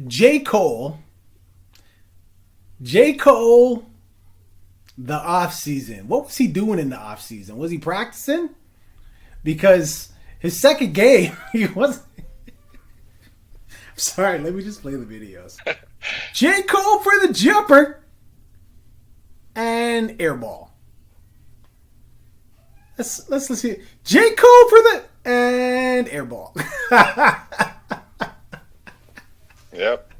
J. Cole. J. Cole, the off season. What was he doing in the off season? Was he practicing? Because his second game, he wasn't. Sorry, let me just play the videos. J. Cole for the jumper and airball. Let's see. J. Cole for the and airball. Yep.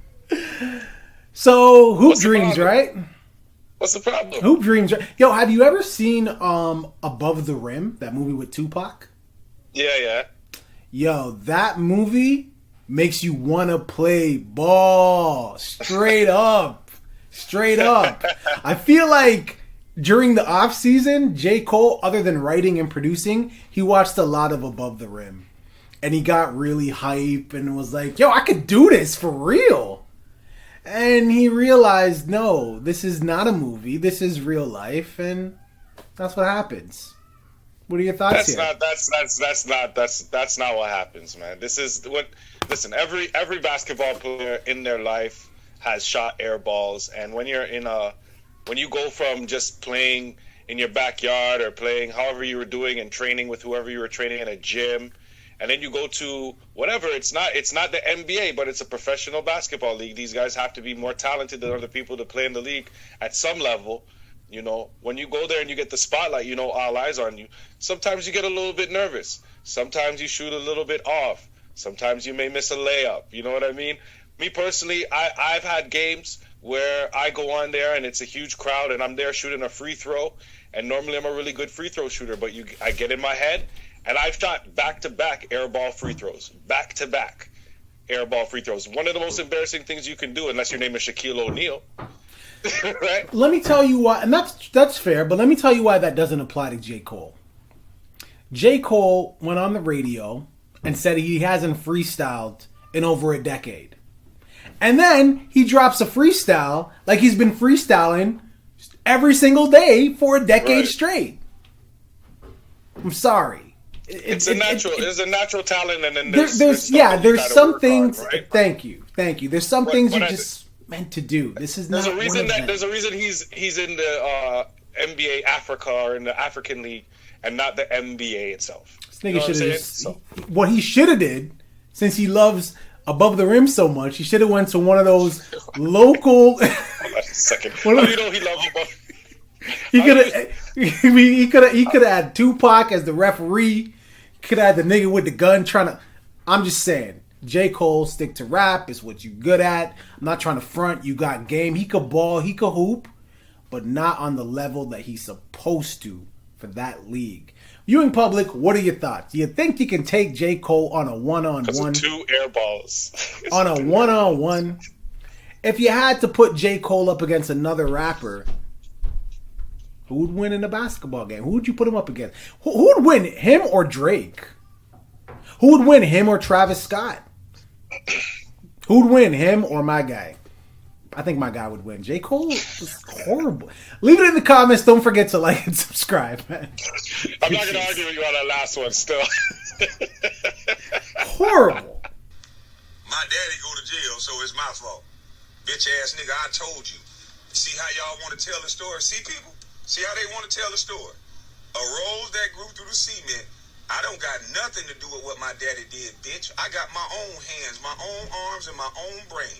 So hoop dreams, right? What's the problem? Hoop dreams. Yo, have you ever seen Above the Rim, that movie with Tupac? Yeah. Yo, that movie makes you want to play ball. Straight up. Straight up. I feel like during the off season, J. Cole, other than writing and producing, he watched a lot of Above the Rim. And he got really hype and was like, yo, I could do this for real. And he realized, no, this is not a movie. This is real life. And that's what happens. What are your thoughts here? That's not what happens, man. This is what. Listen, every basketball player in their life has shot air balls, and when you go from just playing in your backyard or playing however you were doing and training with whoever you were training in a gym, and then you go to whatever, it's not the NBA, but it's a professional basketball league. These guys have to be more talented than other people to play in the league at some level. You know, when you go there and you get the spotlight, you know, all eyes on you. Sometimes you get a little bit nervous. Sometimes you shoot a little bit off. Sometimes you may miss a layup. You know what I mean? Me personally, I've had games where I go on there and it's a huge crowd and I'm there shooting a free throw. And normally I'm a really good free throw shooter, but I get in my head and I've shot back-to-back air ball free throws. Back-to-back air ball free throws. One of the most embarrassing things you can do, unless your name is Shaquille O'Neal. Right? Let me tell you why, and that's fair, but let me tell you why that doesn't apply to J. Cole. J. Cole went on the radio and said he hasn't freestyled in over a decade. And then he drops a freestyle like he's been freestyling every single day for a decade straight. I'm sorry. There's a natural talent, and then there's some things. Right? Thank you. There's some things you just meant to do. This is not. There's a reason he's in the NBA Africa or in the African League and not the NBA itself. This nigga should have what he should have did, since he loves Above the Rim so much. He should have went to one of those local. Hold on a second. How do you know he loves Above? He could have had Tupac as the referee. Could have had the nigga with the gun trying to. I'm just saying, J. Cole, stick to rap. Is what you good at. I'm not trying to front. You got game. He could ball. He could hoop, but not on the level that he's supposed to for that league. Viewing public, what are your thoughts? Do you think you can take J. Cole on a one-on-one? Two air balls. On a one-on-one. If you had to put J. Cole up against another rapper, who would win in a basketball game? Who would you put him up against? Who would win, him or Drake? Who would win, him or Travis Scott? Who would win, him or my guy? I think my guy would win. J. Cole is horrible. Leave it in the comments. Don't forget to like and subscribe, man. I'm not going to argue with you on that last one still. Horrible. My daddy go to jail, so it's my fault. Bitch ass nigga, I told you. See how y'all want to tell the story? See, people? See how they want to tell the story? A rose that grew through the cement. I don't got nothing to do with what my daddy did, bitch. I got my own hands, my own arms, and my own brain.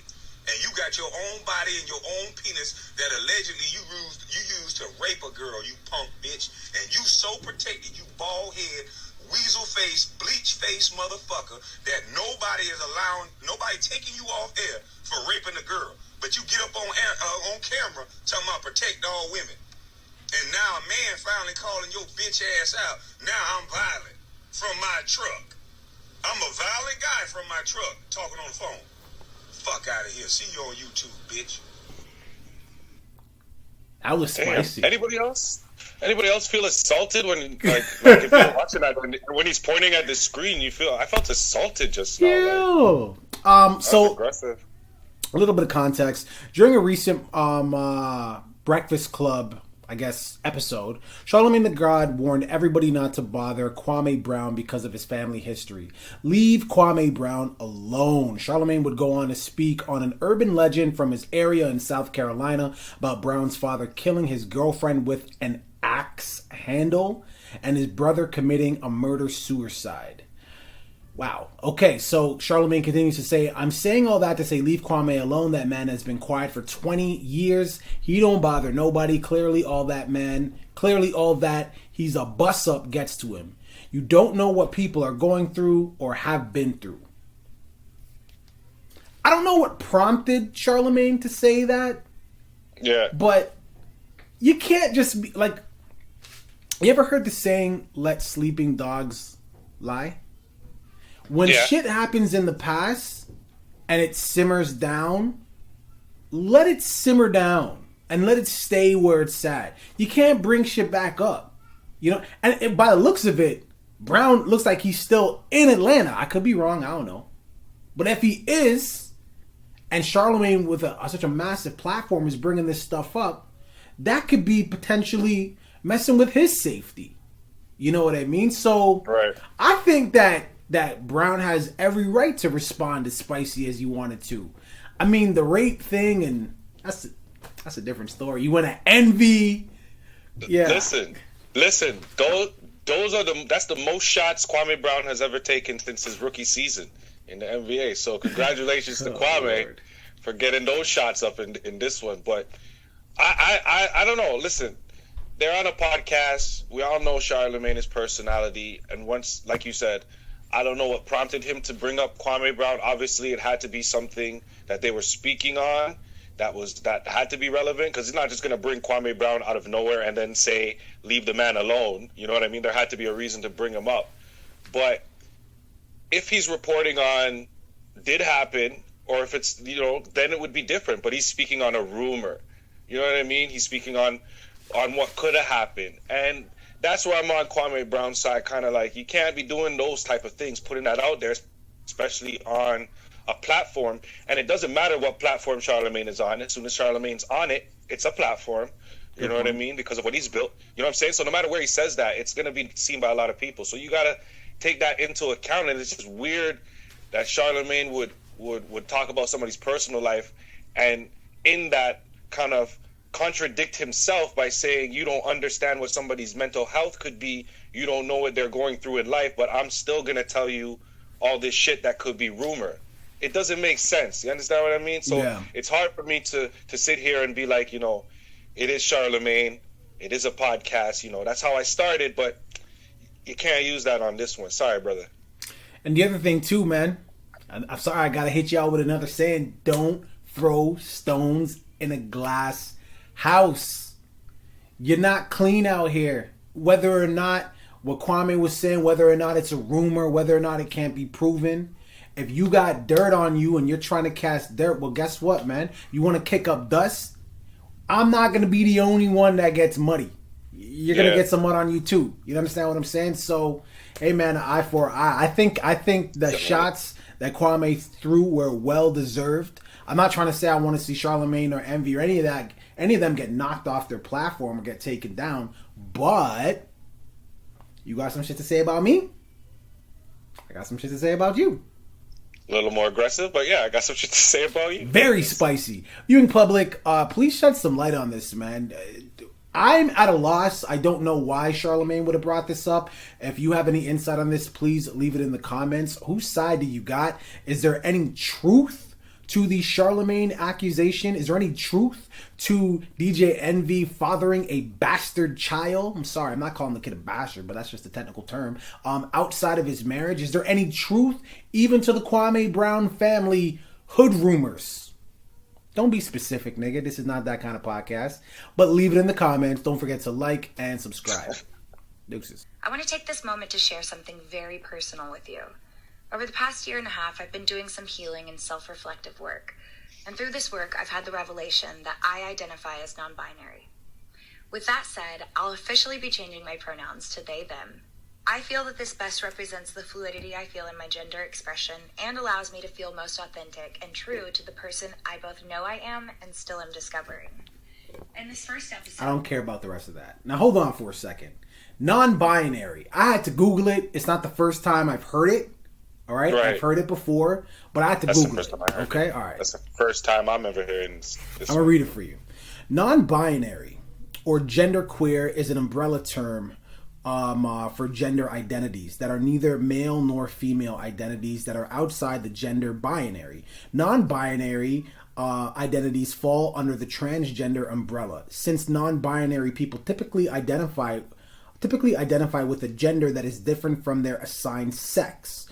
And you got your own body and your own penis that allegedly you used to rape a girl, you punk bitch. And you so protected, you bald head, weasel face, bleach face motherfucker, that nobody taking you off air for raping a girl. But you get up on camera talking about protect all women. And now a man finally calling your bitch ass out. Now I'm violent from my truck. I'm a violent guy from my truck talking on the phone. Fuck out of here. See you on YouTube, bitch. That was spicy. Anybody else? Anybody else feel assaulted when, like if you're watching that, when he's pointing at the screen, I felt assaulted just now. Ew. So aggressive. A little bit of context. During a recent Breakfast Club episode, Charlemagne the God warned everybody not to bother Kwame Brown because of his family history. Leave Kwame Brown alone. Charlemagne would go on to speak on an urban legend from his area in South Carolina about Brown's father killing his girlfriend with an axe handle and his brother committing a murder-suicide. Wow. Okay, so Charlemagne continues to say, I'm saying all that to say leave Kwame alone. That man has been quiet for 20 years. He don't bother nobody. Clearly all that he's a bus-up gets to him. You don't know what people are going through or have been through. I don't know what prompted Charlemagne to say that. Yeah. But you can't just be like, you ever heard the saying, let sleeping dogs lie? When shit happens in the past and it simmers down, let it simmer down and let it stay where it's at. You can't bring shit back up. You know, and by the looks of it, Brown looks like he's still in Atlanta. I could be wrong, I don't know. But if he is, and Charlemagne with such a massive platform is bringing this stuff up, that could be potentially messing with his safety. You know what I mean? So right. I think that Brown has every right to respond as spicy as you wanted to. I mean, the rape thing, and that's a different story. You want to envy. Yeah. Listen. Those are that's the most shots Kwame Brown has ever taken since his rookie season in the NBA. So congratulations to Kwame for getting those shots up in this one. But I don't know. Listen, they're on a podcast. We all know Charlemagne's personality, and once, like you said, I don't know what prompted him to bring up Kwame Brown. Obviously, it had to be something that they were speaking on that had to be relevant, because he's not just going to bring Kwame Brown out of nowhere and then say, leave the man alone. You know what I mean? There had to be a reason to bring him up. But if he's reporting on did happen, or if it's, then it would be different. But he's speaking on a rumor. You know what I mean? He's speaking on what could have happened. And that's where I'm on Kwame Brown's side, kind of like, you can't be doing those type of things, putting that out there, especially on a platform. And it doesn't matter what platform Charlemagne is on. As soon as Charlemagne's on it, it's a platform. You know what I mean? Because of what he's built. You know what I'm saying? So no matter where he says that, it's going to be seen by a lot of people. So you got to take that into account. And it's just weird that Charlemagne would talk about somebody's personal life, and in that kind of contradict himself by saying, you don't understand what somebody's mental health could be, you don't know what they're going through in life, but I'm still going to tell you all this shit that could be rumor. It doesn't make sense. You understand what I mean? So It's hard for me to sit here and be like, it is Charlemagne, it is a podcast, that's how I started, but you can't use that on this one. Sorry, brother. And the other thing too, man, I'm sorry, I gotta hit y'all with another saying: don't throw stones in a glass house. You're not clean out here. Whether or not what Kwame was saying, whether or not it's a rumor, whether or not it can't be proven, if you got dirt on you and you're trying to cast dirt, well, guess what, man? You want to kick up dust? I'm not going to be the only one that gets muddy. You're going to get some mud on you too. You understand what I'm saying? So, hey, man, eye for eye. I think the shots that Kwame threw were well deserved. I'm not trying to say I want to see Charlemagne or Envy or any of them get knocked off their platform or get taken down. But you got some shit to say about me? I got some shit to say about you. A little more aggressive, but yeah, I got some shit to say about you. Very spicy. Viewing public, please shed some light on this, man. I'm at a loss. I don't know why Charlemagne would have brought this up. If you have any insight on this, please leave it in the comments. Whose side do you got? Is there any truth to the Charlemagne accusation? Is there any truth to DJ Envy fathering a bastard child? I'm sorry, I'm not calling the kid a bastard, but that's just a technical term. Outside of his marriage, is there any truth even to the Kwame Brown family hood rumors? Don't be specific, nigga. This is not that kind of podcast. But leave it in the comments. Don't forget to like and subscribe. Deuces. I want to take this moment to share something very personal with you. Over the past year and a half, I've been doing some healing and self-reflective work. And through this work, I've had the revelation that I identify as non-binary. With that said, I'll officially be changing my pronouns to they, them. I feel that this best represents the fluidity I feel in my gender expression and allows me to feel most authentic and true to the person I both know I am and still am discovering. In this first episode, I don't care about the rest of that. Now hold on for a second. Non-binary. I had to Google it. It's not the first time I've heard it. All right? I've heard it before, but I had to Google it. Okay? All right. That's the first time I'm ever hearing this. I'm going to read it for you. Non-binary or genderqueer is an umbrella term for gender identities that are neither male nor female identities that are outside the gender binary. Non-binary identities fall under the transgender umbrella, since non-binary people typically identify with a gender that is different from their assigned sex.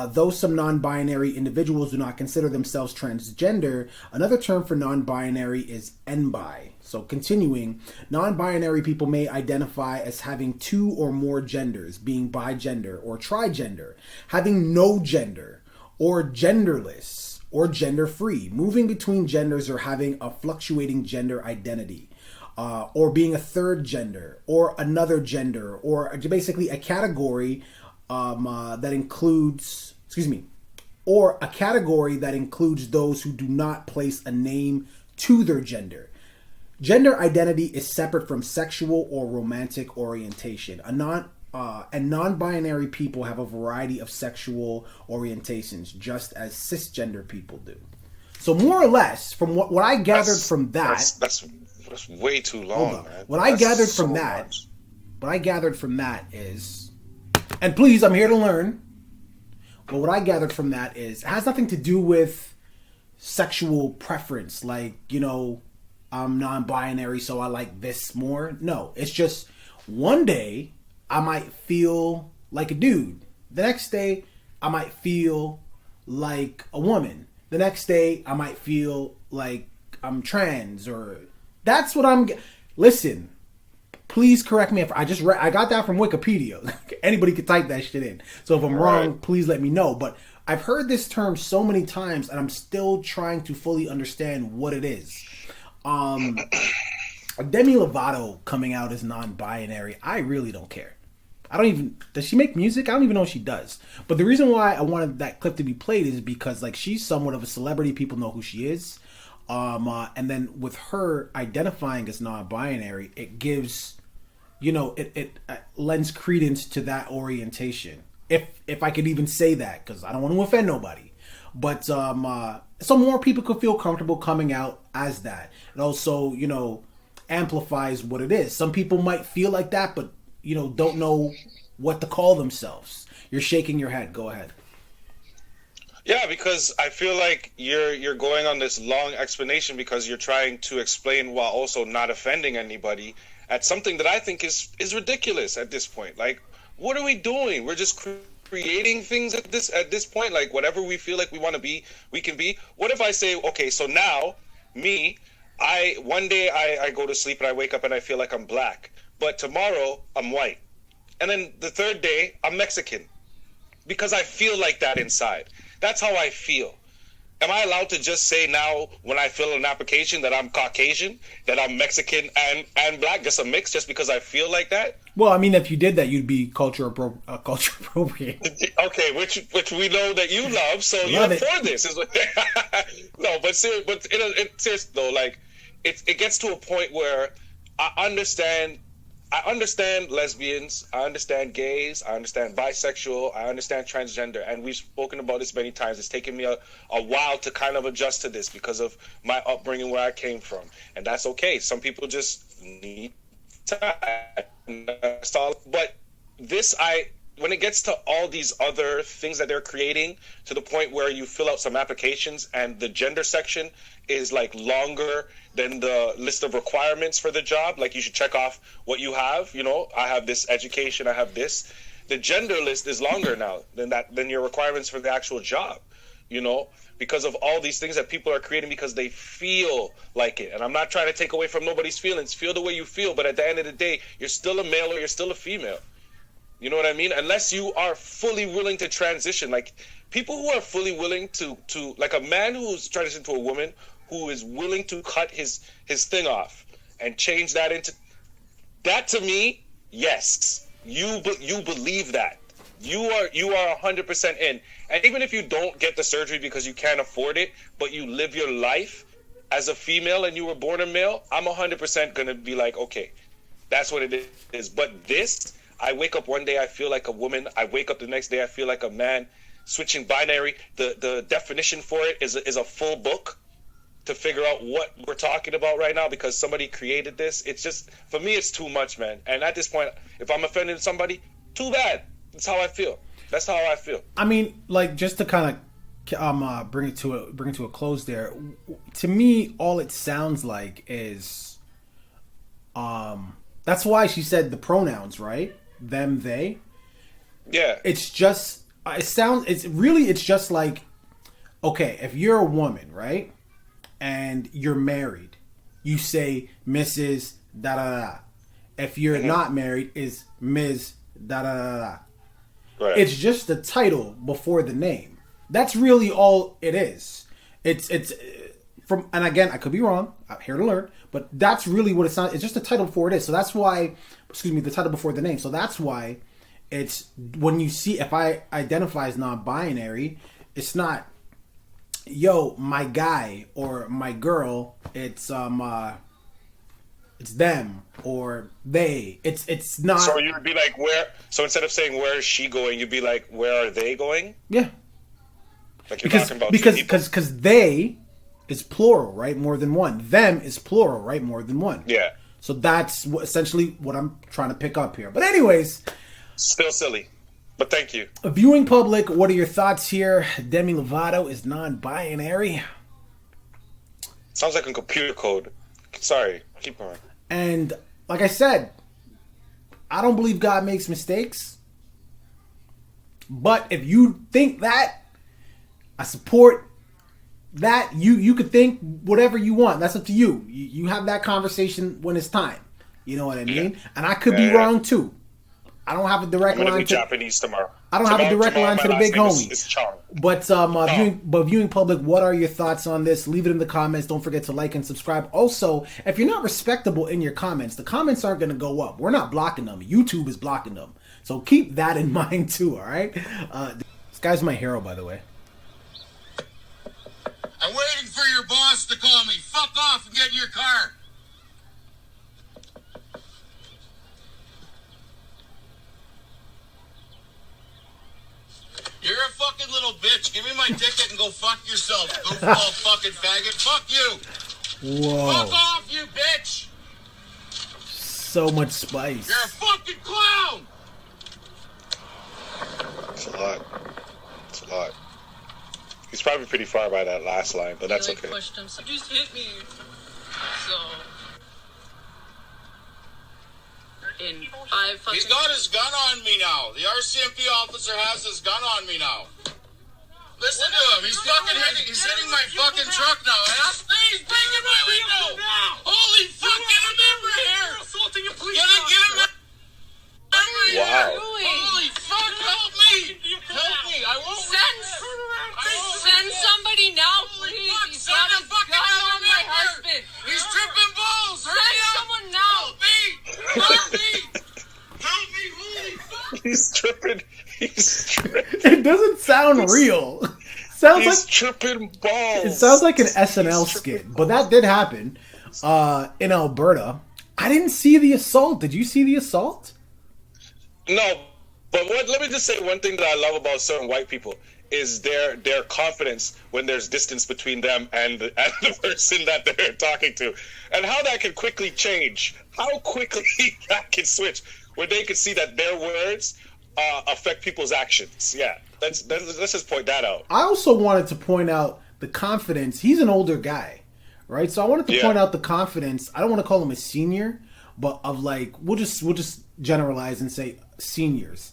Though some non-binary individuals do not consider themselves transgender, another term for non-binary is NBI. So continuing, non-binary people may identify as having two or more genders, being bigender or trigender, having no gender, or genderless, or gender-free, moving between genders or having a fluctuating gender identity. Or being a third gender, or another gender, or basically a category that includes, or a category that includes those who do not place a name to their gender. Gender identity is separate from sexual or romantic orientation. And non-binary people have a variety of sexual orientations, just as cisgender people do. So more or less, from what I gathered from that, that's way too long, man. What I gathered from that is, and please, I'm here to learn. But what I gathered from that is, it has nothing to do with sexual preference. Like, I'm non-binary, so I like this more. No, it's just one day I might feel like a dude. The next day I might feel like a woman. The next day I might feel like I'm trans, or that's what I'm. Listen, please correct me if I got that from Wikipedia. Anybody could type that shit in. So if I'm wrong, please let me know. But I've heard this term so many times, and I'm still trying to fully understand what it is. Demi Lovato coming out as non-binary, I really don't care. Does she make music? I don't even know if she does. But the reason why I wanted that clip to be played is because, like, she's somewhat of a celebrity. People know who she is. And then with her identifying as non-binary, it gives, it lends credence to that orientation. If I could even say that, because I don't want to offend nobody. But so more people could feel comfortable coming out as that. It also, amplifies what it is. Some people might feel like that, but, don't know what to call themselves. You're shaking your head. Go ahead. Yeah, because I feel like you're going on this long explanation because you're trying to explain while also not offending anybody at something that I think is ridiculous at this point. Like, what are we doing? We're just creating things at this point. Like, whatever we feel like we want to be, we can be. What if I say, okay, so now one day I go to sleep and I wake up and I feel like I'm black, but tomorrow I'm white, and then the third day I'm Mexican, because I feel like that inside. That's how I feel. Am I allowed to just say now when I fill an application that I'm Caucasian, that I'm Mexican and black, just a mix, just because I feel like that? Well, I mean, if you did that, you'd be culture appropriate. Okay, which we know that you love, so you're for this. No, but seriously though, like it gets to a point where I understand lesbians, I understand gays, I understand bisexual, I understand transgender, and we've spoken about this many times. It's taken me a while to kind of adjust to this because of my upbringing, where I came from, and that's okay. Some people just need time. But when it gets to all these other things that they're creating, to the point where you fill out some applications and the gender section is like longer than the list of requirements for the job, like you should check off what you have, I have this education, I have this. The gender list is longer now than your requirements for the actual job, because of all these things that people are creating because they feel like it. And I'm not trying to take away from nobody's feelings. Feel the way you feel, but at the end of the day, you're still a male or you're still a female. You know what I mean? Unless you are fully willing to transition. Like, people who are fully willing to like a man who's transitioned to a woman who is willing to cut his thing off and change that into that, to me, yes, you believe that. You are 100% in. And even if you don't get the surgery because you can't afford it, but you live your life as a female and you were born a male, I'm 100% gonna be like, okay, that's what it is. But this, I wake up one day, I feel like a woman. I wake up the next day, I feel like a man. Switching binary, the definition for it is a full book to figure out what we're talking about right now, because somebody created this. It's just, for me, it's too much, man. And at this point, if I'm offending somebody, too bad. That's how I feel. That's how I feel. I mean, like, just to kind of bring it to a close there. To me, all it sounds like is, that's why she said the pronouns, right? Them, they. Yeah. It's just, it's just like, okay, if you're a woman, right, and you're married, you say Mrs. da da da. If you're not married, is Ms. da da da da. Right. It's just the title before the name. That's really all it is. It's from, and again, I could be wrong. I'm here to learn, but that's really what it sounds. It's just the title before it is. So that's why, the title before the name. So that's why it's, when you see, if I identify as non-binary, it's not, yo, my guy or my girl. It's it's them or they. It's not. So you would be like, where? So instead of saying where is she going, you'd be like, where are they going? Yeah. Like you're talking about because they is plural, right? More than one. Them is plural, right? More than one. Yeah. So that's essentially what I'm trying to pick up here. But anyways, still silly. But thank you. Viewing public, what are your thoughts here? Demi Lovato is non-binary. Sounds like a computer code. Sorry, keep going. And like I said, I don't believe God makes mistakes. But if you think that, I support that. You could think whatever you want. That's up to you. You have that conversation when it's time. You know what I mean? Yeah. And I could be wrong too. I don't have a direct line to Japanese tomorrow. I don't have a direct line to the big homie. But viewing public, what are your thoughts on this? Leave it in the comments. Don't forget to like and subscribe. Also, if you're not respectable in your comments, the comments aren't going to go up. We're not blocking them. YouTube is blocking them. So keep that in mind too, all right? This guy's my hero, by the way. I'm waiting for your boss to call me. Fuck off and get in your car. You're a fucking little bitch. Give me my ticket and go fuck yourself, goofball fucking faggot. Fuck you. Whoa. Fuck off, you bitch. So much spice. You're a fucking clown. It's a lot. It's a lot. He's probably pretty far by that last line, but that's okay. Pushed him, so just hit me. So. He's got his gun on me now. The RCMP officer has his gun on me now. Listen to him. He's fucking hitting. He's hitting my fucking truck now. He's breaking my window. Holy fuck! Get him over here. Get him. Wow. Holy fuck! Help me! Help me! I won't. Send somebody now, please. He's got a gun on my husband. He's tripping balls. Send someone now. Help me! Help me! Help me! Holy fuck! He's tripping. It doesn't sound real. He's tripping balls. It sounds like an SNL skit, but that did happen in Alberta. I didn't see the assault. Did you see the assault? No, but let me just say one thing that I love about certain white people is their confidence when there's distance between them and the person that they're talking to, and how that can quickly change. How quickly that can switch when they can see that their words affect people's actions. Yeah, let's just point that out. I also wanted to point out the confidence. He's an older guy, right? So I wanted to point out the confidence. I don't want to call him a senior, but of like we'll just generalize and say seniors.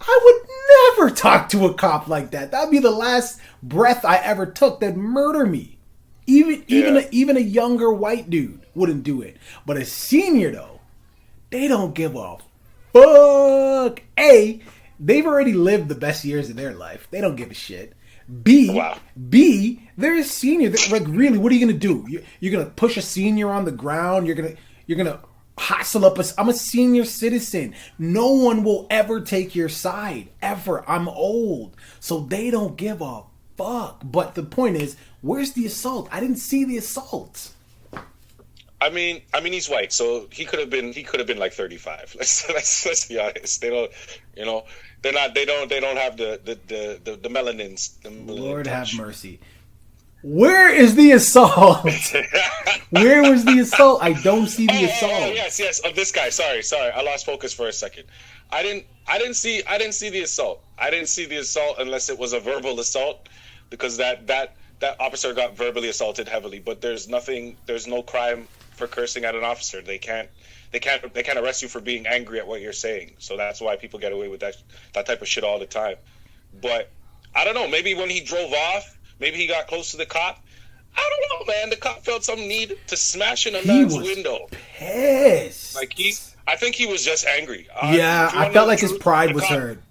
I would never talk to a cop like that. That'd be the last breath I ever took. They'd murder me. Even a younger white dude wouldn't do it. But a senior though, they don't give a fuck. A, they've already lived the best years of their life. They don't give a shit. B, they're a senior. Like really, what are you gonna do? You're gonna push a senior on the ground. You're gonna hustle up. I'm a senior citizen. No one will ever take your side ever. I'm old, so they don't give a fuck. But the point is, where's the assault? I didn't see the assault. I mean, he's white, so he could have been like 35. Let's be honest. They don't, you know, they don't have the melanins. The melanin Lord touch. have mercy. Where is the assault? Where was the assault? I don't see the assault. Oh, yes, of this guy. Sorry, I lost focus for a second. I didn't see the assault. I didn't see the assault unless it was a verbal assault, because that officer got verbally assaulted heavily. But there's no crime for cursing at an officer. They can't arrest you for being angry at what you're saying. So that's why people get away with that type of shit all the time. But I don't know, maybe when he drove off, maybe he got close to the cop. I don't know, man. The cop felt some need to smash in a man's window. Pissed. I think he was just angry. Yeah, I felt like his pride was hurt.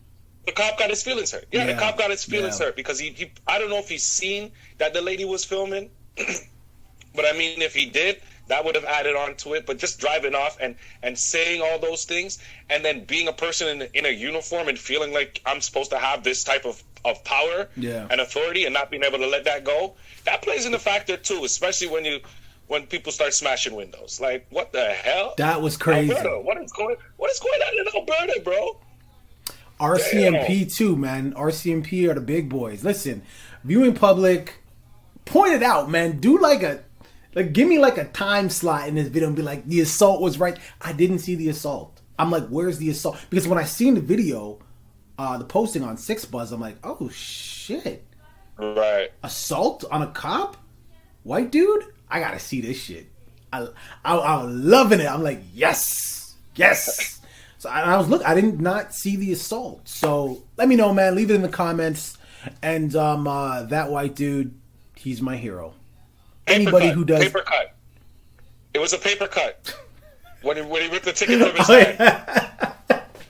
The cop got his feelings hurt. Yeah, the cop got his feelings hurt because he I don't know if he's seen that the lady was filming, but I mean, if he did, that would have added on to it. But just driving off and saying all those things, and then being a person in a uniform and feeling like I'm supposed to have this type of power and authority, and not being able to let that go, that plays in the factor too, especially when people start smashing windows. Like, what the hell? That was crazy. Alberta, what is going on in Alberta, bro? RCMP too, man. RCMP are the big boys. Listen, viewing public, point it out, man. Do give me like a time slot in this video and be like, the assault was right. I didn't see the assault. I'm like, where's the assault? Because when I seen the video, the posting on 6Buzz, I'm like, oh shit. Right. Assault on a cop? White dude? I gotta see this shit. I'm loving it. I'm like, yes. So I did not see the assault. So let me know, man. Leave it in the comments. And that white dude, he's my hero. Anybody who does paper cut. It was a paper cut. When he ripped the ticket from his hand.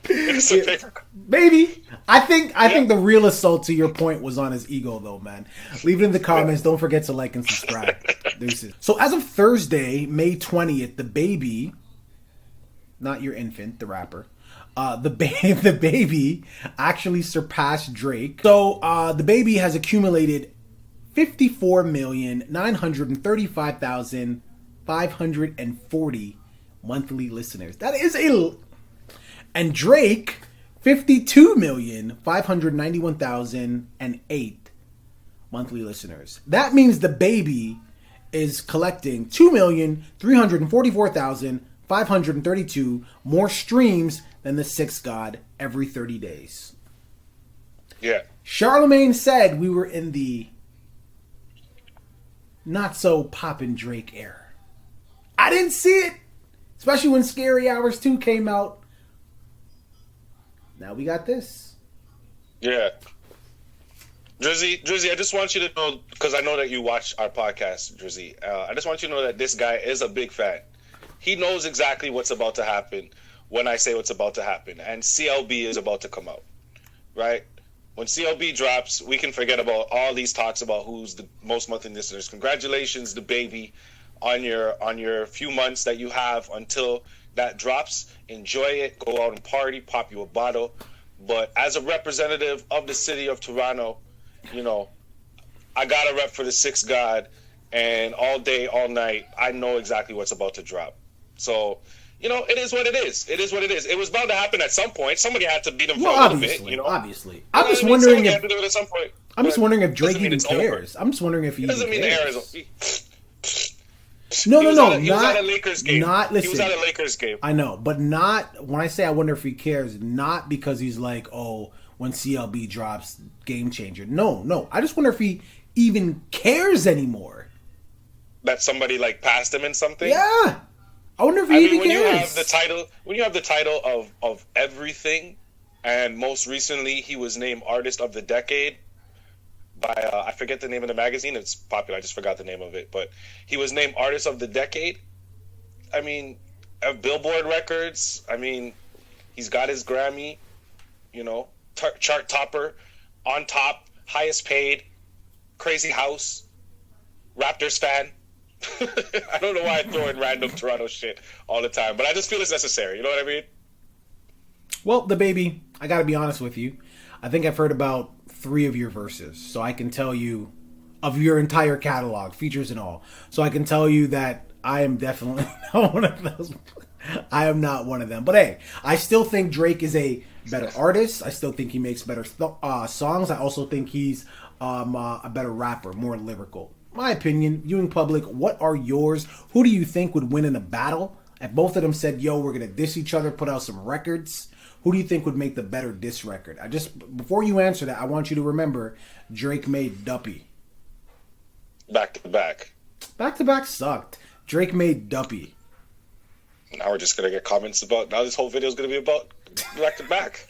It's a paper cut. Maybe. I think the real assault, to your point, was on his ego, though, man. Leave it in the comments. Don't forget to like and subscribe. So as of Thursday, May 20th, the baby, not your infant, the rapper, the baby actually surpassed Drake. So the baby has accumulated 54,935,540 monthly listeners. That is and Drake, 52,591,008 monthly listeners. That means the baby is collecting 2,344,532 more streams than the CThaGod every 30 days. Yeah. Charlemagne said we were in the not so poppin' Drake era. I didn't see it, especially when Scary Hours 2 came out. Now we got this. Yeah. DreCey, I just want you to know, because I know that you watch our podcast, DreCey. I just want you to know that this guy is a big fan. He knows exactly what's about to happen when I say what's about to happen. And CLB is about to come out, right? When CLB drops, we can forget about all these talks about who's the most monthly listeners. Congratulations, the baby, on your few months that you have until that drops. Enjoy it. Go out and party. Pop you a bottle. But as a representative of the city of Toronto, you know, I got a rep for the CThaGod, and all day, all night, I know exactly what's about to drop. So, you know, it is what it is. It is what it is. It was bound to happen at some point. Somebody had to beat him for a little bit, you know. Obviously. I'm just wondering if to do it at some point. I'm just wondering if Drake even cares. I'm just wondering if he doesn't mean cares. the air is. No. He was at a Lakers game. He was at a Lakers game. I know, but not when I say I wonder if he cares, not because he's like, oh, when CLB drops, game changer. No. I just wonder if he even cares anymore. That somebody like passed him in something? Yeah. I wonder if he even cares. When you have the title of everything, and most recently he was named Artist of the Decade by I forget the name of the magazine. It's popular. I just forgot the name of it, but he was named Artist of the Decade. I mean, Billboard records. I mean, he's got his Grammy. You know, chart topper, on top, highest paid, crazy house, Raptors fan. I don't know why I throw in random Toronto shit all the time, but I just feel it's necessary. You know what I mean? Well, the baby, I gotta be honest with you. I think I've heard about 3 of your verses, so I can tell you of your entire catalog, features and all. So I can tell you that I am definitely not one of those. I am not one of them. But hey, I still think Drake is a better artist. I still think he makes better songs. I also think he's a better rapper, more lyrical. My opinion, viewing public, what are yours? Who do you think would win in a battle? If both of them said, yo, we're going to diss each other, put out some records, who do you think would make the better diss record? Before you answer that, I want you to remember Drake made Duppy. Back to back. Back to back sucked. Drake made Duppy. Now we're just going to get comments about, now this whole video is going to be about back to back.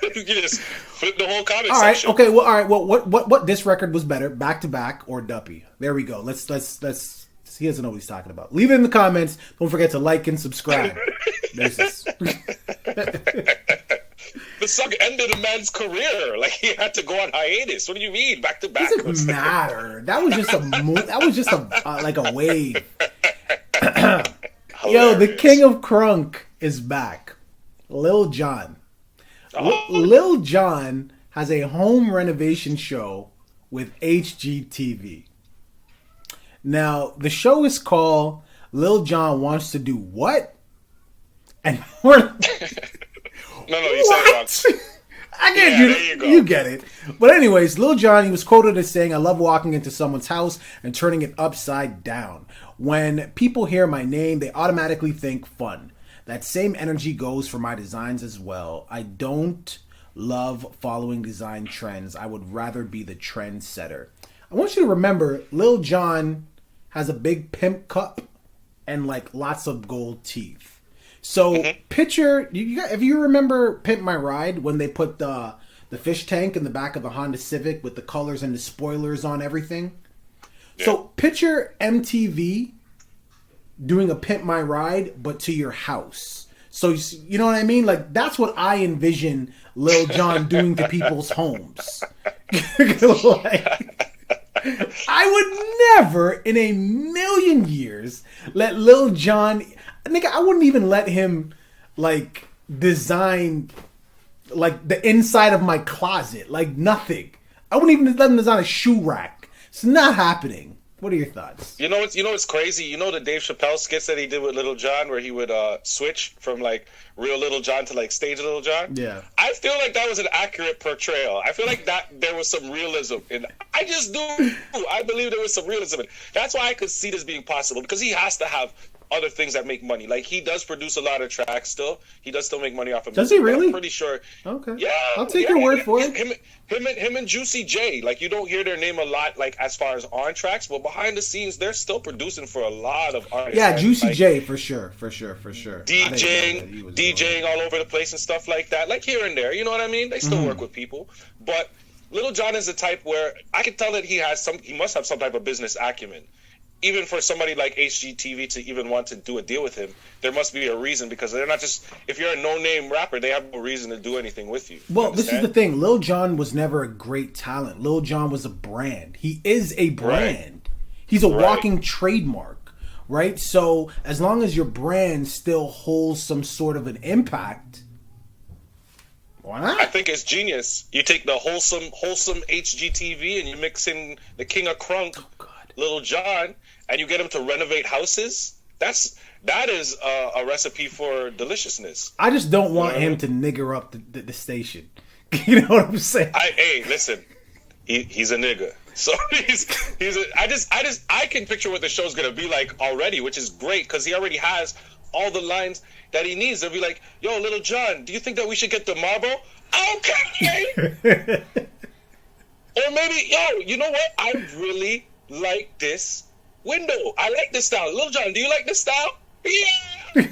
You just flip the whole comment section. Okay, well, all right. Well, what diss record was better, back to back or Duppy? There we go. Let's. He doesn't know what he's talking about. Leave it in the comments. Don't forget to like and subscribe. The song ended a man's career. Like, he had to go on hiatus. What do you mean, back to back? Doesn't matter. That was just like a wave. Yo, the king of crunk is back. Lil Jon. Lil Jon has a home renovation show with HGTV. Now, the show is called Lil Jon Wants to Do What? And we're... No, you said it wrong. I get you get it. But anyways, Lil Jon, he was quoted as saying, I love walking into someone's house and turning it upside down. When people hear my name, they automatically think fun. That same energy goes for my designs as well. I don't love following design trends. I would rather be the trendsetter. I want you to remember, Lil Jon has a big pimp cup and like lots of gold teeth. So picture, if you remember Pimp My Ride, when they put the fish tank in the back of the Honda Civic with the colors and the spoilers on everything. Yeah. So picture MTV doing a Pimp My Ride, but to your house. So you know what I mean? Like, that's what I envision Lil Jon doing to people's homes. I would never in a million years let Lil Jon... Nigga, I wouldn't even let him, like, design, like, the inside of my closet. Like, nothing. I wouldn't even let him design a shoe rack. It's not happening. What are your thoughts? You know what's crazy? You know the Dave Chappelle skits that he did with Lil Jon, where he would switch from like real Lil Jon to like stage Lil Jon? Yeah. I feel like that was an accurate portrayal. I feel like that there was some realism in. I just do. I believe there was some realism in. That's why I could see this being possible, because he has to have other things that make money. Like, he does produce a lot of tracks still. He does still make money off of music. Does he really? I'm pretty sure. Okay. Yeah. I'll take your word for it. Him and Juicy J, like, you don't hear their name a lot, like, as far as on tracks, but behind the scenes, they're still producing for a lot of artists. Yeah, Juicy like, J, for sure. DJing all over the place and stuff like that. Like, here and there, you know what I mean? They still work with people. But Lil Jon is the type where I can tell that he must have some type of business acumen. Even for somebody like HGTV to even want to do a deal with him, there must be a reason, because they're not just, if you're a no-name rapper, they have no reason to do anything with you. Well, this is the thing. Lil Jon was never a great talent. Lil Jon was a brand. He is a brand. Right. He's a walking trademark, right? So as long as your brand still holds some sort of an impact, why not? I think it's genius. You take the wholesome HGTV and you mix in the king of crunk, Lil Jon, and you get him to renovate houses. That is a recipe for deliciousness. I just don't want him to nigger up the station. You know what I'm saying? Hey, listen, he's a nigga. So I can picture what the show's gonna be like already, which is great, because he already has all the lines that he needs. They'll be like, yo, Lil Jon, do you think that we should get the marble? Okay. Or maybe, yo, you know what? I really like this window. I like this style. Lil Jon, do you like this style? Yeah.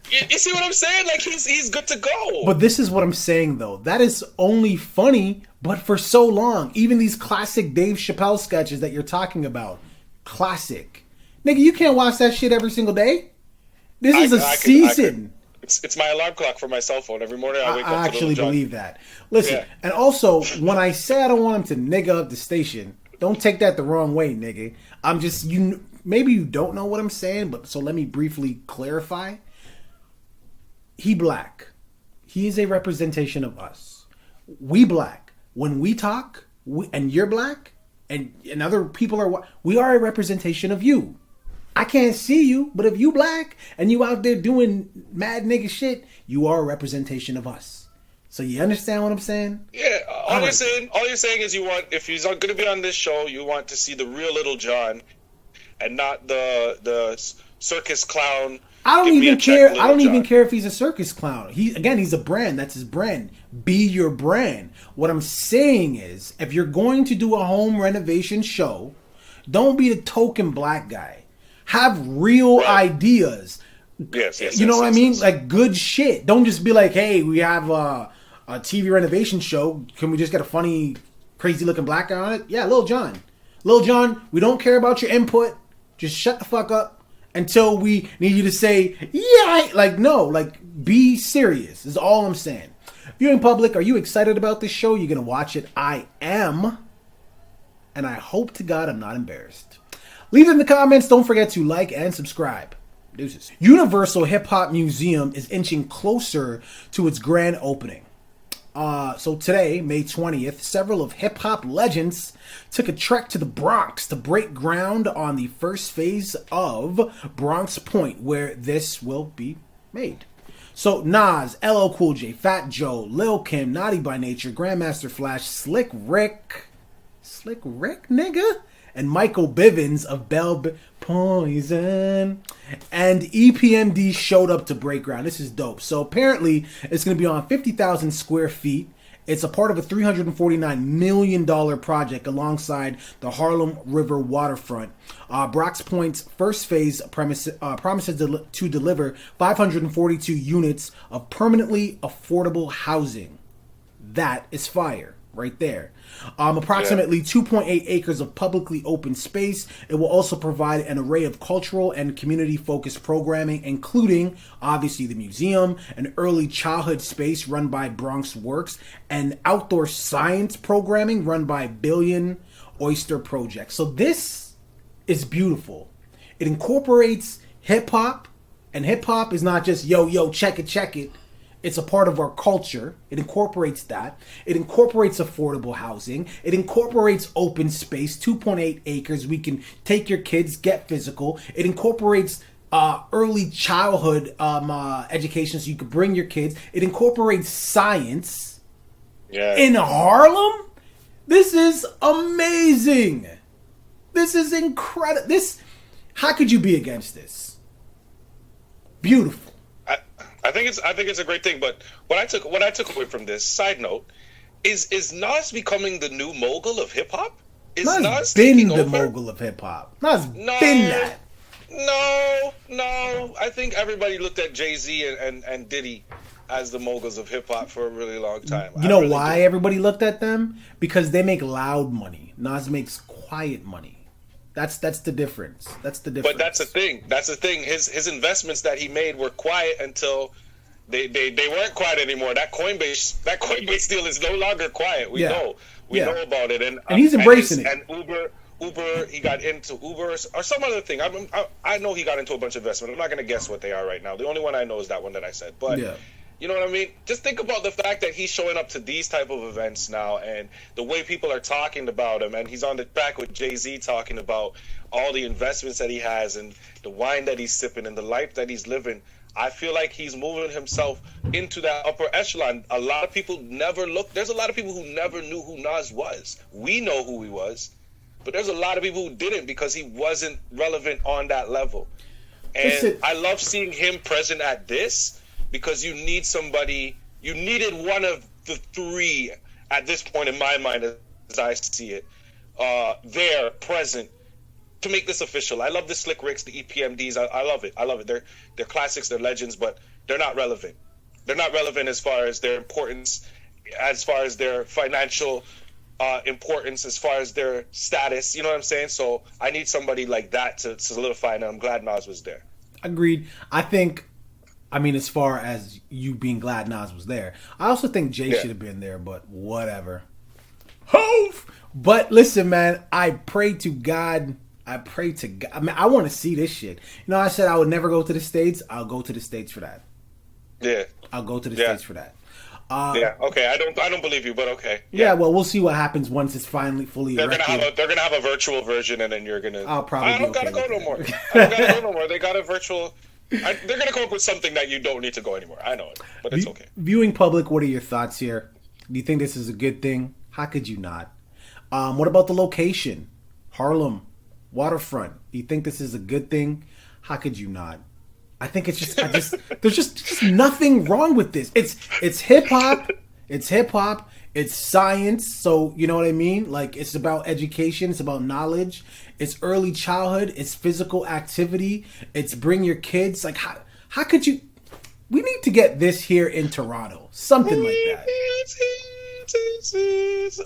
you see what I'm saying? Like, he's good to go. But this is what I'm saying, though. That is only funny, but for so long. Even these classic Dave Chappelle sketches that you're talking about. Classic. Nigga, you can't watch that shit every single day. This is a season. It's my alarm clock for my cell phone. Every morning I wake up to I actually Lil Jon. believe that. Listen, and also, when I say I don't want him to nigga up the station, don't take that the wrong way, nigga. I'm just, maybe you don't know what I'm saying, but so let me briefly clarify. He black. He is a representation of us. We black. when we talk, and you're black, and other people are white, we are a representation of you. I can't see you, but if you black and you out there doing mad nigga shit, you are a representation of us. So you understand what I'm saying? Yeah, all you're saying is you want, if he's going to be on this show, you want to see the real Little John and not the circus clown. I don't even care. I don't even care if he's a circus clown. He's a brand. That's his brand. Be your brand. What I'm saying is, if you're going to do a home renovation show, don't be the token black guy. Have real ideas. Yes. You know what I mean? Like good shit. Don't just be like, hey, we have a TV renovation show. Can we just get a funny, crazy looking black guy on it? Yeah, Lil Jon. Lil Jon, we don't care about your input. Just shut the fuck up until we need you to say, yeah. Like, no. Like, be serious is all I'm saying. Viewing public, are you excited about this show? You're going to watch it? I am. And I hope to God I'm not embarrassed. Leave it in the comments. Don't forget to like and subscribe. Deuces. Universal Hip Hop Museum is inching closer to its grand opening. So today, May 20th, several of hip hop legends took a trek to the Bronx to break ground on the first phase of Bronx Point, where this will be made. So Nas, LL Cool J, Fat Joe, Lil Kim, Naughty by Nature, Grandmaster Flash, Slick Rick, nigga, and Michael Bivins of Bell Poison and EPMD showed up to break ground. This is dope. So apparently it's going to be on 50,000 square feet. It's a part of a $349 million project alongside the Harlem River waterfront. Bronx Point's first phase promises to deliver 542 units of permanently affordable housing. That is fire right there. Approximately 2.8 acres of publicly open space. It will also provide an array of cultural and community-focused programming, including, obviously, the museum, an early childhood space run by Bronx Works, and outdoor science programming run by Billion Oyster Project. So this is beautiful. It incorporates hip-hop, and hip-hop is not just, yo, check it. It's a part of our culture. It incorporates that. It incorporates affordable housing. It incorporates open space, 2.8 acres. We can take your kids, get physical. It incorporates early childhood education so you can bring your kids. It incorporates science in Harlem. This is amazing. This is incredible. How could you be against this? Beautiful. I think it's a great thing, but what I took away from this, side note, is Nas becoming the new mogul of hip hop? Is Nas been the mogul of hip hop? Nas been that. No. I think everybody looked at Jay-Z and Diddy as the moguls of hip hop for a really long time. You know why everybody looked at them? Because they make loud money. Nas makes quiet money. That's the difference. But that's the thing. His investments that he made were quiet until they weren't quiet anymore. That Coinbase deal is no longer quiet. We know about it, and he's embracing it. And Uber, he got into Uber or some other thing. I know he got into a bunch of investment. I'm not going to guess what they are right now. The only one I know is that one that I said. But you know what I mean? Just think about the fact that he's showing up to these type of events now, and the way people are talking about him, and he's on the track with Jay-Z talking about all the investments that he has and the wine that he's sipping and the life that he's living. I feel like he's moving himself into that upper echelon. A lot of people never looked. There's a lot of people who never knew who Nas was. We know who he was, but there's a lot of people who didn't because he wasn't relevant on that level. And I love seeing him present at this, because you needed one of the three at this point in my mind, as I see it, there present to make this official. I love the Slick Ricks, the EPMDs. I love it. They're classics, they're legends, but they're not relevant. They're not relevant as far as their importance, as far as their financial importance, as far as their status. You know what I'm saying? So I need somebody like that to solidify, and I'm glad Nas was there. Agreed. I mean, as far as you being glad Nas was there, I also think Jay should have been there, but whatever. But listen, man, I pray to God. I mean, I want to see this shit. You know, I said I would never go to the States. I'll go to the States for that. Yeah. I'll go to the States for that. Yeah. Okay. I don't believe you, but okay. Yeah. Well, we'll see what happens once it's finally fully erected. They're gonna have a virtual version, and then you're gonna. I'll probably. I don't gotta go no more. I don't gotta go no more. They got a virtual. They're gonna come up with something that you don't need to go anymore. I know it, but it's okay. Viewing public, what are your thoughts here? Do you think this is a good thing? How could you not? What about the location? Harlem, waterfront. Do you think this is a good thing? How could you not? I think it's just, there's just nothing wrong with this. It's hip hop. It's hip hop. It's science. So, you know what I mean? Like, it's about education. It's about knowledge. It's early childhood. It's physical activity. It's bring your kids. Like, how could you? We need to get this here in Toronto. Something like that.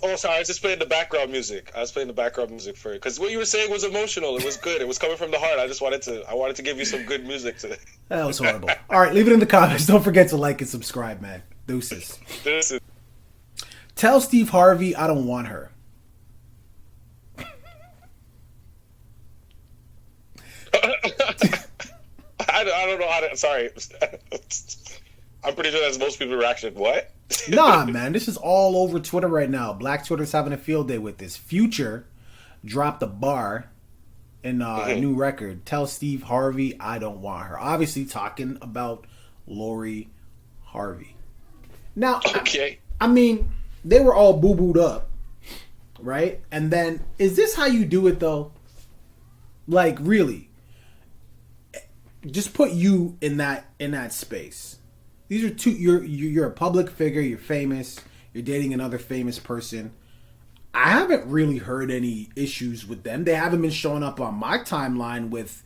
Oh, sorry. I was just playing the background music. I was playing the background music for it because what you were saying was emotional. It was good. It was coming from the heart. I wanted to give you some good music today. That was horrible. All right, leave it in the comments. Don't forget to like and subscribe, man. Deuces. Tell Steve Harvey I don't want her. I don't know how to. Sorry. I'm pretty sure that's most people's reaction. What? Nah, man. This is all over Twitter right now. Black Twitter's having a field day with this. Future dropped a bar in a new record. Tell Steve Harvey I don't want her. Obviously talking about Lori Harvey. Now, okay. I mean, they were all boo-booed up, right? And then, is this how you do it, though? Like, really? Just put you in that space. These are two. You're a public figure. You're famous. You're dating another famous person. I haven't really heard any issues with them. They haven't been showing up on my timeline with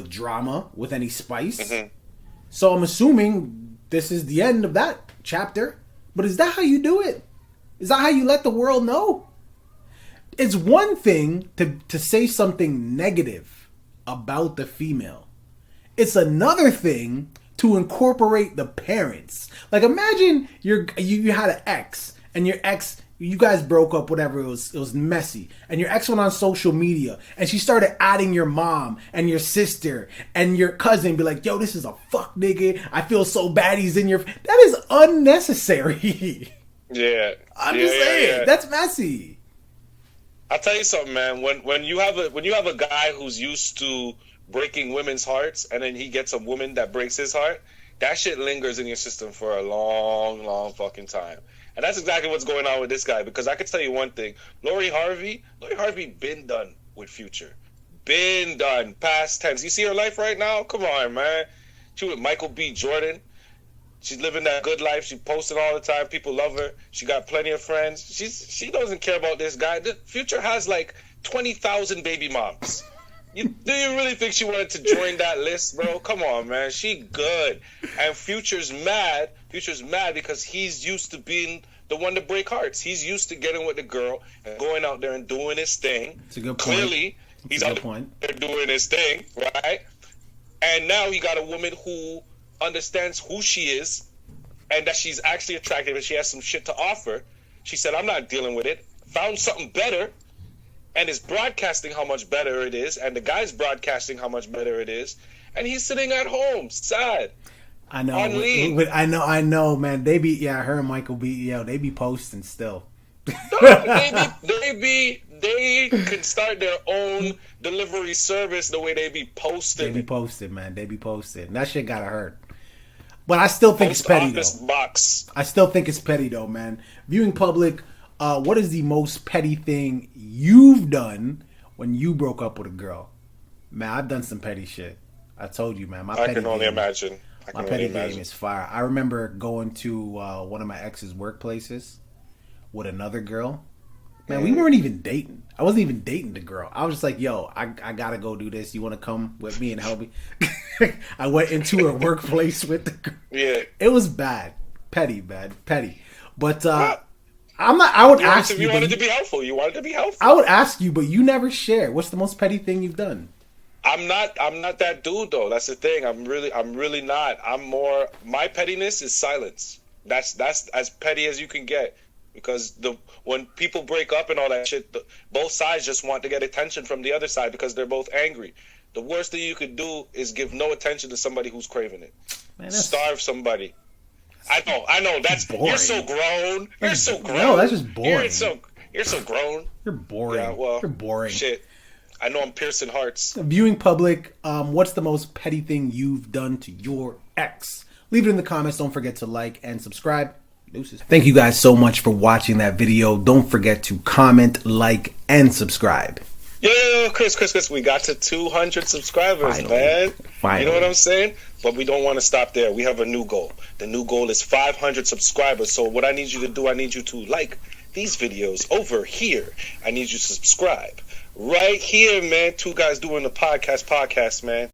drama, with any spice. Mm-hmm. So I'm assuming this is the end of that chapter. But is that how you do it? Is that how you let the world know? It's one thing to say something negative about the female. It's another thing to incorporate the parents. Like, imagine you had an ex, and your ex, you guys broke up, whatever, it was messy, and your ex went on social media, and she started adding your mom and your sister and your cousin, be like, yo, this is a fuck nigga, I feel so bad he's in your... That is unnecessary. Yeah. I'm just saying, that's messy. I'll tell you something, man. When you have a guy who's used to breaking women's hearts, and then he gets a woman that breaks his heart, that shit lingers in your system for a long, long fucking time. And that's exactly what's going on with this guy, because I can tell you one thing. Lori Harvey been done with Future. Been done. Past tense. You see her life right now? Come on, man. She with Michael B. Jordan. She's living that good life. She posting all the time. People love her. She got plenty of friends. She doesn't care about this guy. The Future has like 20,000 baby moms. Do you really think she wanted to join that list, bro? Come on, man. She good. And Future's mad. Future's mad because he's used to being the one to break hearts. He's used to getting with the girl and going out there and doing his thing. It's a good point. Clearly, he's out there doing his thing, right? And now he got a woman who understands who she is and that she's actually attractive and she has some shit to offer. She said, I'm not dealing with it. Found something better. And is broadcasting how much better it is, and the guy's broadcasting how much better it is, and he's sitting at home, sad. I know. I know, man. They be her and Michael B. They be posting still. They can start their own delivery service the way they be posting. They be posting, man. They be posting. That shit gotta hurt. But I still think it's petty, though. Box. I still think it's petty, though, man. Viewing public. What is the most petty thing you've done when you broke up with a girl? Man, I've done some petty shit. I told you, man. I can only imagine. My petty game is fire. I remember going to one of my ex's workplaces with another girl. Man, we weren't even dating. I wasn't even dating the girl. I was just like, yo, I gotta go do this. You want to come with me and help me? I went into her workplace with the girl. Yeah. It was bad. Petty, bad. Petty. But... I would ask you. You wanted to be helpful. You wanted to be helpful. I would ask you, but you never share. What's the most petty thing you've done? I'm not that dude though. That's the thing. I'm really not. I'm more. My pettiness is silence. That's as petty as you can get. Because when people break up and all that shit, both sides just want to get attention from the other side because they're both angry. The worst thing you could do is give no attention to somebody who's craving it. Man, starve somebody. I know. That's boring. You're so grown. You're so grown. No, that's just boring. You're so grown. You're boring. Yeah, well, you're boring. Shit. I know I'm piercing hearts. Viewing public, what's the most petty thing you've done to your ex? Leave it in the comments. Don't forget to like and subscribe. Deuces. Thank you guys so much for watching that video. Don't forget to comment, like, and subscribe. Yo, Chris, we got to 200 subscribers, man. Finally. You know what I'm saying? But we don't want to stop there. We have a new goal. The new goal is 500 subscribers. So what I need you to do, I need you to like these videos over here. I need you to subscribe. Right here, man. Two guys doing the podcast, man.